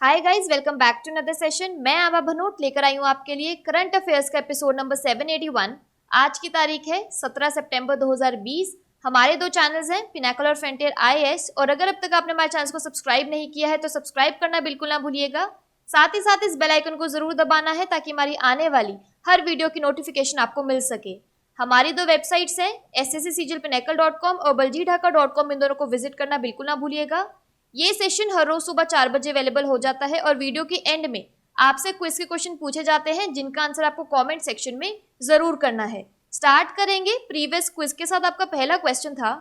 Hi guys, welcome back to another session. मैं आभा भनोट लेकर आई हूँ आपके लिए करंट अफेयर्स का एपिसोड नंबर 781। आज की तारीख है 17 सितंबर 2020। हमारे दो चैनल्स हैं, पिनाकल और फ्रंटियर आईएएस। और अगर अब तक आपने हमारे चैनल को सब्सक्राइब नहीं किया है तो सब्सक्राइब करना बिल्कुल ना भूलिएगा। साथ ही साथ इस बेल आइकन को जरूर दबाना है ताकि हमारी आने वाली हर वीडियो की नोटिफिकेशन आपको मिल सके। हमारी दो वेबसाइट्स हैं sscjlpinacle.com और baljeedhaka.com। इन दोनों को विजिट करना बिल्कुल ना भूलिएगा। ये सेशन हर रोज सुबह 4 बजे अवेलेबल हो जाता है और वीडियो के एंड में आपसे क्विज के क्वेश्चन पूछे जाते हैं जिनका आंसर आपको कमेंट सेक्शन में जरूर करना है। स्टार्ट करेंगे प्रीवियस क्विज के साथ। आपका पहला क्वेश्चन था,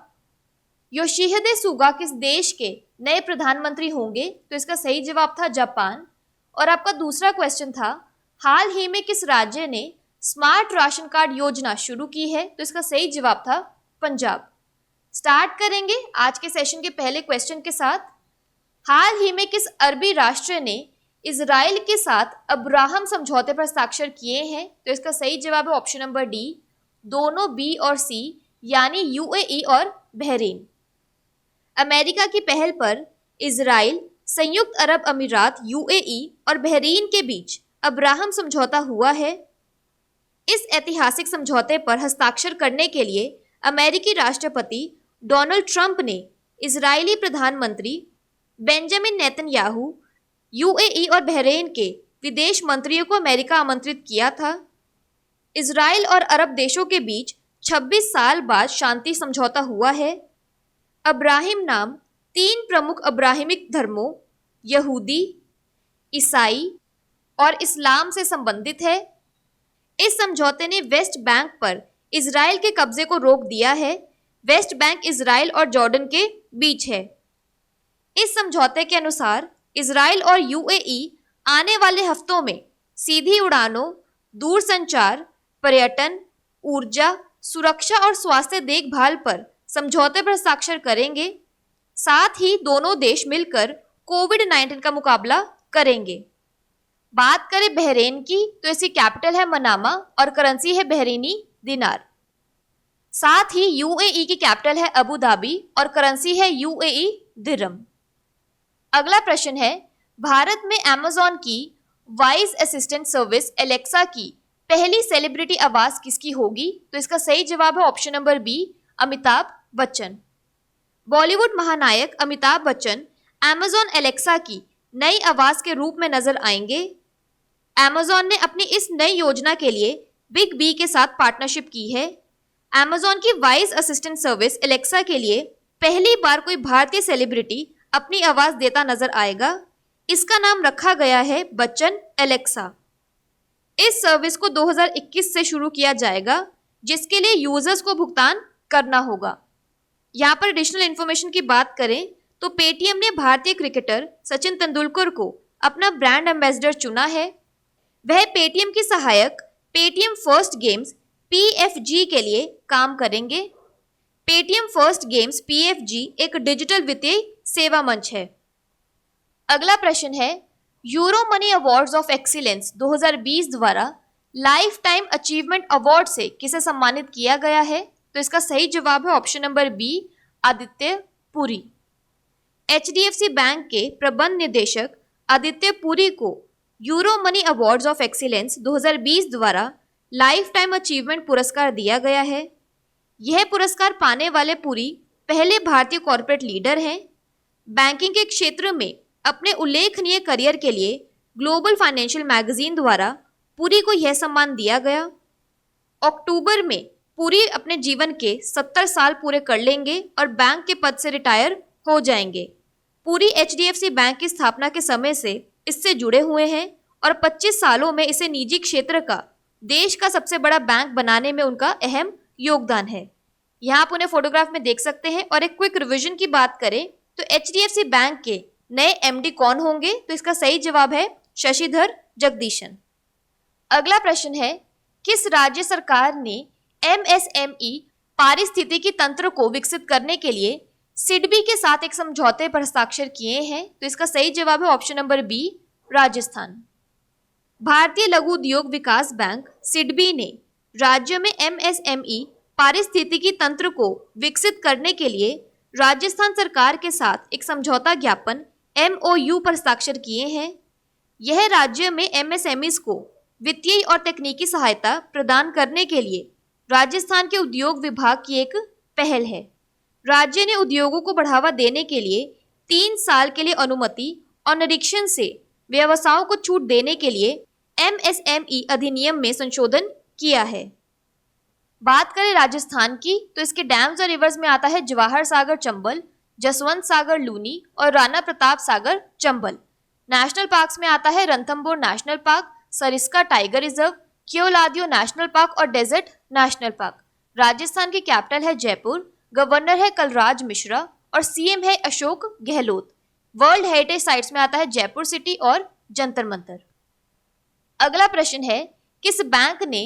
योशिहिदे सुगा किस देश के नए प्रधानमंत्री होंगे? तो इसका सही जवाब था जापान। और आपका दूसरा क्वेश्चन था, हाल ही में किस राज्य ने स्मार्ट राशन कार्ड योजना शुरू की है? तो इसका सही जवाब था पंजाब। स्टार्ट करेंगे आज के सेशन के पहले क्वेश्चन के साथ। हाल ही में किस अरबी राष्ट्र ने इजराइल के साथ अब्राहम समझौते पर हस्ताक्षर किए हैं? तो इसका सही जवाब है ऑप्शन नंबर डी, दोनों बी और सी, यानी यूएई और बहरीन। अमेरिका की पहल पर इजराइल, संयुक्त अरब अमीरात यूएई और बहरीन के बीच अब्राहम समझौता हुआ है। इस ऐतिहासिक समझौते पर हस्ताक्षर करने के लिए अमेरिकी राष्ट्रपति डोनाल्ड ट्रंप ने इजरायली प्रधानमंत्री बेंजामिन नेतन्याहू, यूएई और बहरीन के विदेश मंत्रियों को अमेरिका आमंत्रित किया था। इजराइल और अरब देशों के बीच 26 साल बाद शांति समझौता हुआ है। अब्राहिम नाम 3 प्रमुख अब्राहिमिक धर्मों यहूदी, ईसाई और इस्लाम से संबंधित है। इस समझौते ने वेस्ट बैंक पर इजराइल के कब्जे को रोक दिया है। वेस्ट बैंक इजराइल और जॉर्डन के बीच है। इस समझौते के अनुसार इजराइल और यूएई आने वाले हफ्तों में सीधी उड़ानों, दूरसंचार, पर्यटन, ऊर्जा, सुरक्षा और स्वास्थ्य देखभाल पर समझौते पर हस्ताक्षर करेंगे। साथ ही दोनों देश मिलकर कोविड-19 का मुकाबला करेंगे। बात करें बहरीन की तो इसकी कैपिटल है मनामा और करेंसी है बहरीनी दिनार। साथ ही यूएई की कैपिटल है अबू धाबी और करेंसी है यूएई दिरहम। अगला प्रश्न है, भारत में अमेज़न की वॉइस असिस्टेंट सर्विस एलेक्सा की पहली सेलिब्रिटी आवाज किसकी होगी? तो इसका सही जवाब है option number B, Amitabh Bachchan. Bollywood महानायक अमिताभ बच्चन अमेज़न एलेक्सा की नई आवाज के रूप में नजर आएंगे। अमेज़न ने अपनी इस नई योजना के लिए बिग बी के साथ पार्टनरशिप की है। अमेज़न की वॉइस असिस्टेंट सर्विस एलेक्सा के लिए पहली बार कोई भारतीय सेलिब्रिटी अपनी आवाज देता नजर आएगा। इसका नाम रखा गया है बच्चन एलेक्सा। इस सर्विस को 2021 से शुरू किया जाएगा, जिसके लिए यूजर्स को भुगतान करना होगा। यहाँ पर एडिशनल इन्फॉर्मेशन की बात करें तो पेटीएम ने भारतीय क्रिकेटर सचिन तेंदुलकर को अपना ब्रांड एम्बेसडर चुना है। वह पेटीएम की सहायक पेटीएम फर्स्ट गेम्स पीएफजी के लिए काम करेंगे। पेटीएम फर्स्ट गेम्स पीएफजी एक डिजिटल वित्तीय सेवा मंच है। अगला प्रश्न है, euro money awards of excellence 2020 द्वारा लाइफ टाइम अचीवमेंट अवार्ड से किसे सम्मानित किया गया है? तो इसका सही जवाब है option number B, Aditya Puri. HDFC bank के प्रबंध निदेशक आदित्य पुरी को Euromoney awards of excellence 2020 द्वारा लाइफ टाइम अचीवमेंट पुरस्कार दिया गया है। यह पुरस्कार पाने वाले पुरी पहले भारतीय कॉर्पोरेट लीडर हैं। बैंकिंग के क्षेत्र में अपने उल्लेखनीय करियर के लिए ग्लोबल फाइनेंशियल मैगजीन द्वारा पुरी को यह सम्मान दिया गया। अक्टूबर में पुरी अपने जीवन के 70 साल पूरे कर लेंगे और बैंक के पद से रिटायर हो जाएंगे। पुरी एचडीएफसी बैंक की स्थापना के समय से इससे जुड़े हुए हैं और 25 सालों में इसे निजी क्षेत्र का देश का सबसे बड़ा बैंक बनाने में उनका अहम योगदान है। यहाँ आप उन्हें फोटोग्राफ में देख सकते हैं। और एक क्विक रिवीजन की बात करें तो एचडीएफसी बैंक के नए एमडी कौन होंगे? तो इसका सही जवाब है शशिधर जगदीशन। अगला प्रश्न है, किस राज्य सरकार ने एमएसएमई पारिस्थितिकी तंत्र को विकसित करने के लिए सिडबी के साथ एक समझौते पर हस्ताक्षर किए हैं? तो इसका सही जवाब है ऑप्शन नंबर बी, राजस्थान। भारतीय लघु उद्योग विकास बैंक सिडबी ने राज्य में एमएसएमई पारिस्थितिकी तंत्र को विकसित करने के लिए राजस्थान सरकार के साथ एक समझौता ज्ञापन MOU पर हस्ताक्षर किए हैं। यह राज्य में MSMEs को वित्तीय और तकनीकी सहायता प्रदान करने के लिए राजस्थान के उद्योग विभाग की एक पहल है। राज्य ने उद्योगों को बढ़ावा देने के लिए 3 साल के लिए अनुमति और निरीक्षण से व्यवसायों को छूट देने के लिए MSME अधिनियम में संशोधन किया है। बात करें राजस्थान की तो इसके डैम्स और रिवर्स में आता है जवाहर सागर चंबल, जसवंत सागर लूनी और राणा प्रताप सागर चंबल। नेशनल पार्क्स में आता है Ranthambore national park, Sariska tiger reserve, Keoladeo national park और डेजर्ट नेशनल पार्क। राजस्थान की कैपिटल है जयपुर, गवर्नर है कलराज मिश्रा और CM है Ashok Gehlot. World heritage sites में आता है जयपुर सिटी और जंतर मंतर। अगला प्रश्न है, किस बैंक ने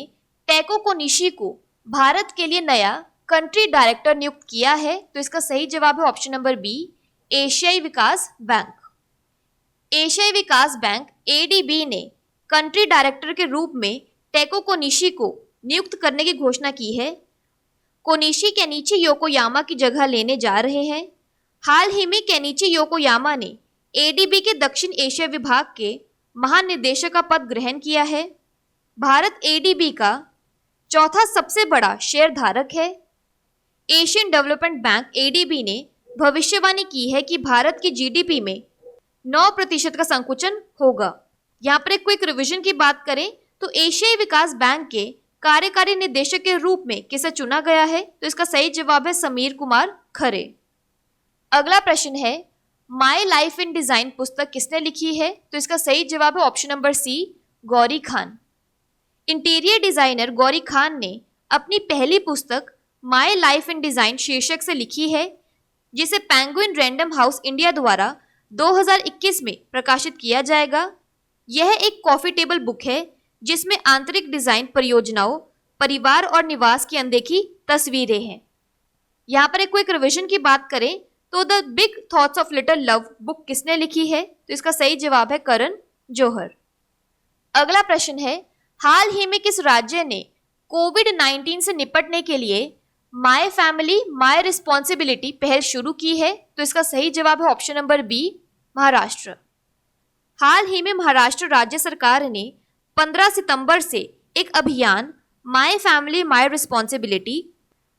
टेको कोनिशी को भारत के लिए नया कंट्री डायरेक्टर नियुक्त किया है? तो इसका सही जवाब है ऑप्शन नंबर बी, एशियाई विकास बैंक। एशियाई विकास बैंक ADB ने कंट्री डायरेक्टर के रूप में टेको कोनिशी को नियुक्त करने की घोषणा की है। कोनिशी केनिची योकोयामा की जगह लेने जा रहे हैं। हाल ही में केनिची योकोयामा ने ADB के दक्षिण एशिया विभाग के महानिदेशक का पद ग्रहण किया है। भारत ADB का चौथा सबसे बड़ा शेयर धारक है। एशियन डेवलपमेंट बैंक ADB ने भविष्यवाणी की है कि भारत की GDP में 9% का संकुचन होगा। यहाँ पर एक क्विक रिवीजन की बात करें तो एशियाई विकास बैंक के कार्यकारी निदेशक के रूप में किसे चुना गया है? तो इसका सही जवाब है समीर कुमार खरे। अगला प्रश्न है, माई लाइफ इन डिजाइन पुस्तक किसने लिखी है? तो इसका सही जवाब है option number C, Gauri Khan. Interior designer Gauri Khan ने अपनी पहली पुस्तक माई लाइफ इन डिजाइन शीर्षक से लिखी है, जिसे पेंगुइन रैंडम हाउस इंडिया द्वारा 2021 में प्रकाशित किया जाएगा। यह एक कॉफी टेबल बुक है जिसमें आंतरिक डिजाइन परियोजनाओं, परिवार और निवास की अनदेखी तस्वीरें हैं। यहाँ पर एक क्विक रिवीजन की बात करें तो the big thoughts of little love book किसने लिखी है? तो इसका सही जवाब है करण जौहर। अगला प्रश्न है, हाल ही में किस राज्य ने कोविड-19 से निपटने के लिए माई फैमिली माई रिस्पॉन्सिबिलिटी पहल शुरू की है? तो इसका सही जवाब है ऑप्शन नंबर बी, महाराष्ट्र। हाल ही में महाराष्ट्र राज्य सरकार ने 15 सितंबर से एक अभियान माई फैमिली माई रिस्पॉन्सिबिलिटी,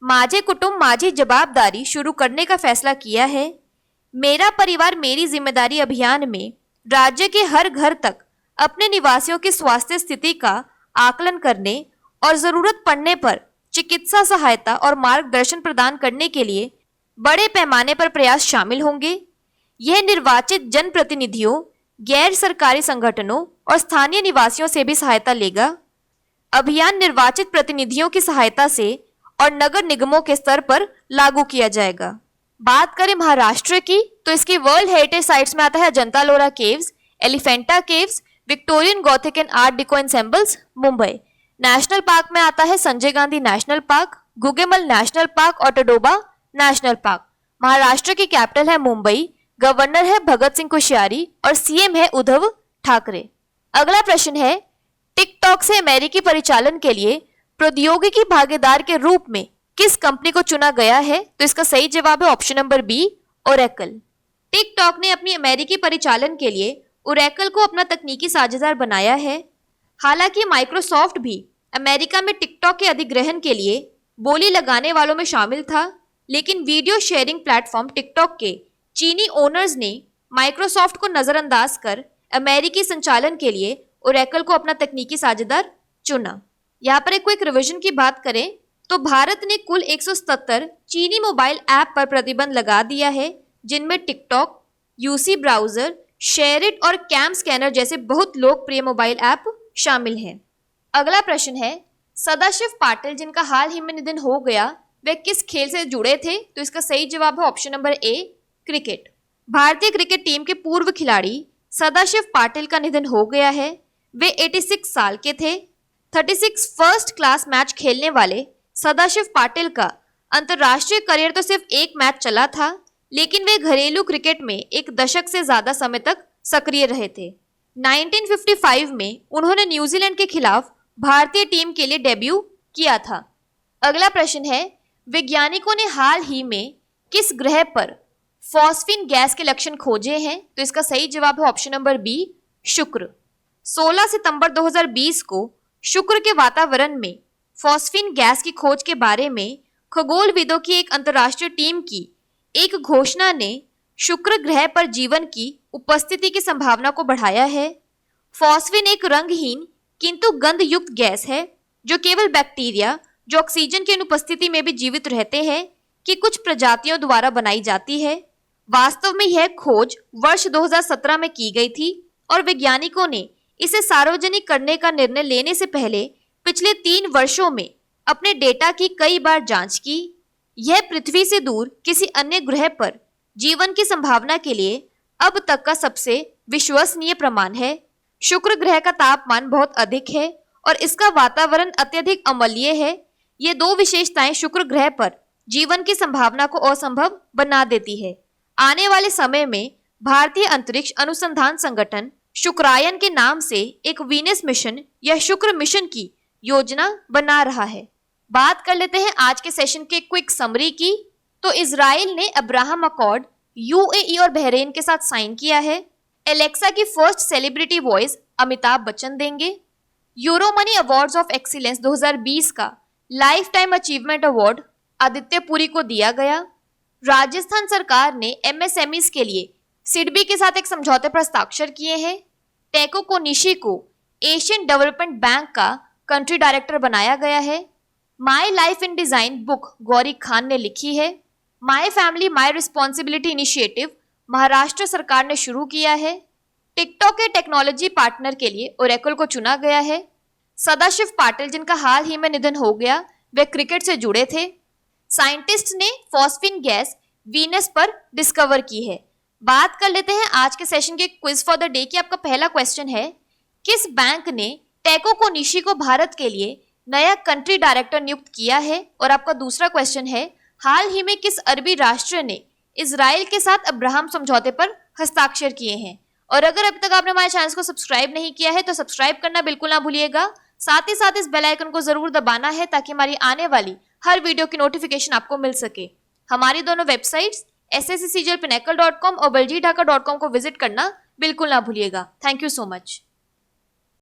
माझे कुटुंब माझी जवाबदारी शुरू करने का फैसला किया है। मेरा परिवार मेरी जिम्मेदारी अभियान में राज्य के हर घर तक अपने निवासियों की स्वास्थ्य स्थिति का आकलन करने और जरूरत पड़ने पर चिकित्सा सहायता और मार्गदर्शन प्रदान करने के लिए बड़े पैमाने पर प्रयास शामिल होंगे। यह निर्वाचित जनप्रतिनिधियों, गैर सरकारी संगठनों और स्थानीय निवासियों से भी सहायता लेगा। अभियान निर्वाचित प्रतिनिधियों की सहायता से और नगर निगमों के स्तर पर लागू किया जाएगा। बात करें महाराष्ट्र की तो इसकी वर्ल्ड हेरिटेज साइट्स में आता है Ajanta Ellora caves, Elephanta caves, Victorian Gothic and art deco ensembles Mumbai. National park में आता है Sanjay Gandhi national park, Gugamal national park और टडोबा नेशनल पार्क। महाराष्ट्र की कैपिटल है मुंबई, गवर्नर है भगत सिंह कोश्यारी और CM है उद्धव ठाकरे। अगला प्रश्न है, टिकटॉक से अमेरिकी परिचालन के लिए प्रौद्योगिकी भागीदार के रूप में किस कंपनी को चुना गया है? तो इसका सही जवाब है option number B, Oracle. TikTok ने अपनी अमेरिकी परिचालन के लिए ओरेकल को अपना तकनीकी साझेदार बनाया है। हालांकि माइक्रोसॉफ्ट भी अमेरिका में टिकटॉक के अधिग्रहण के लिए बोली लगाने वालों में शामिल था, लेकिन वीडियो शेयरिंग प्लेटफॉर्म टिकटॉक के चीनी ओनर्स ने माइक्रोसॉफ्ट को नजरअंदाज कर अमेरिकी संचालन के लिए ओरेकल को अपना तकनीकी साझेदार चुना। यहाँ पर एक क्विक रिवीजन की बात करें तो भारत ने कुल 177 चीनी मोबाइल ऐप पर प्रतिबंध लगा दिया है, जिनमें टिकटॉक, UC ब्राउजर, शेयरिट और कैम स्कैनर जैसे बहुत लोकप्रिय मोबाइल ऐप शामिल हैं। अगला प्रश्न है, सदाशिव पाटिल जिनका हाल ही में निधन हो गया, वे किस खेल से जुड़े थे? तो इसका सही जवाब है ऑप्शन नंबर ए, क्रिकेट। भारतीय क्रिकेट टीम के पूर्व खिलाड़ी सदाशिव पाटिल का निधन हो गया है। वे 86 साल के थे। 36 फर्स्ट क्लास मैच खेलने वाले सदाशिव पाटिल का अंतर्राष्ट्रीय करियर तो सिर्फ एक मैच चला था, लेकिन वे घरेलू क्रिकेट में एक दशक से ज्यादा समय तक सक्रिय रहे थे। 1955 में उन्होंने न्यूजीलैंड के खिलाफ भारतीय टीम के लिए डेब्यू किया था। अगला प्रश्न है, वैज्ञानिकों ने हाल ही में किस ग्रह पर फॉस्फीन गैस के लक्षण खोजे हैं? तो इसका सही जवाब है ऑप्शन नंबर बी, शुक्र। 16 सितंबर 2020 को शुक्र के वातावरण में फॉस्फीन गैस की खोज के बारे में खगोलविदों की एक अंतर्राष्ट्रीय टीम की एक घोषणा ने शुक्र ग्रह पर जीवन की उपस्थिति की संभावना को बढ़ाया है। फॉस्फीन एक रंगहीन किंतु गंध युक्त गैस है जो केवल बैक्टीरिया जो ऑक्सीजन की अनुपस्थिति में भी जीवित रहते हैं कि कुछ प्रजातियों द्वारा बनाई जाती है। वास्तव में यह खोज वर्ष 2017 में की गई थी और वैज्ञानिकों ने इसे सार्वजनिक करने का निर्णय लेने से पहले पिछले 3 वर्षों में अपने डेटा की कई बार जांच की। यह पृथ्वी से दूर किसी अन्य ग्रह पर जीवन की संभावना के लिए अब तक का सबसे विश्वसनीय प्रमाण है। शुक्र ग्रह का तापमान बहुत अधिक है और इसका वातावरण अत्यधिक अम्लीय है। ये 2 विशेषताएं शुक्र ग्रह पर जीवन की संभावना को असंभव बना देती है। आने वाले समय में भारतीय अंतरिक्ष अनुसंधान संगठन शुक्रायन के नाम से एक वीनस मिशन या शुक्र मिशन की योजना बना रहा है। बात कर लेते हैं आज के सेशन के क्विक समरी की। तो इजराइल ने अब्राहम अकॉर्ड यूएई और बहरीन के साथ साइन किया है। एलेक्सा की first celebrity voice Amitabh Bachchan देंगे। यूरोमनी अवार्ड्स ऑफ एक्सीलेंस 2020 का life time achievement award Aditya Puri को दिया गया। राजस्थान सरकार ने एमएसएमईज के लिए सिडबी के साथ एक समझौते पर हस्ताक्षर किए हैं। टेको कोनिशी को एशियन डेवलपमेंट बैंक का कंट्री डायरेक्टर बनाया गया है। My life in design book Gauri Khan ने लिखी है। My family my responsibility initiative Maharashtra सरकार ने शुरू किया है। टिकटॉक के टेक्नोलॉजी पार्टनर के लिए ओरेकल को चुना गया है। सदाशिव पाटिल जिनका हाल ही में निधन हो गया, वे क्रिकेट से जुड़े थे। साइंटिस्ट ने फॉस्फीन गैस वीनस पर डिस्कवर की है। बात कर लेते हैं आज के सेशन के क्विज फॉर द डे की। आपका पहला क्वेश्चन है, किस बैंक ने टेको कोनिशी को भारत के लिए नया कंट्री डायरेक्टर नियुक्त किया है? और आपका दूसरा क्वेश्चन है, हाल ही में किस अरबी राष्ट्र ने इजराइल के साथ अब्राहम समझौते पर हस्ताक्षर किए हैं? और अगर अभी तक आपने हमारे चैनल को सब्सक्राइब नहीं किया है तो सब्सक्राइब करना बिल्कुल ना भूलिएगा। साथ ही साथ इस बेल आइकन को जरूर दबाना है ताकि हमारी आने वाली हर वीडियो की नोटिफिकेशन आपको मिल सके। हमारी दोनों वेबसाइट्स sscglpinacle.com और baljeetdhaka.com को विजिट करना बिल्कुल ना भूलिएगा। Thank you so much.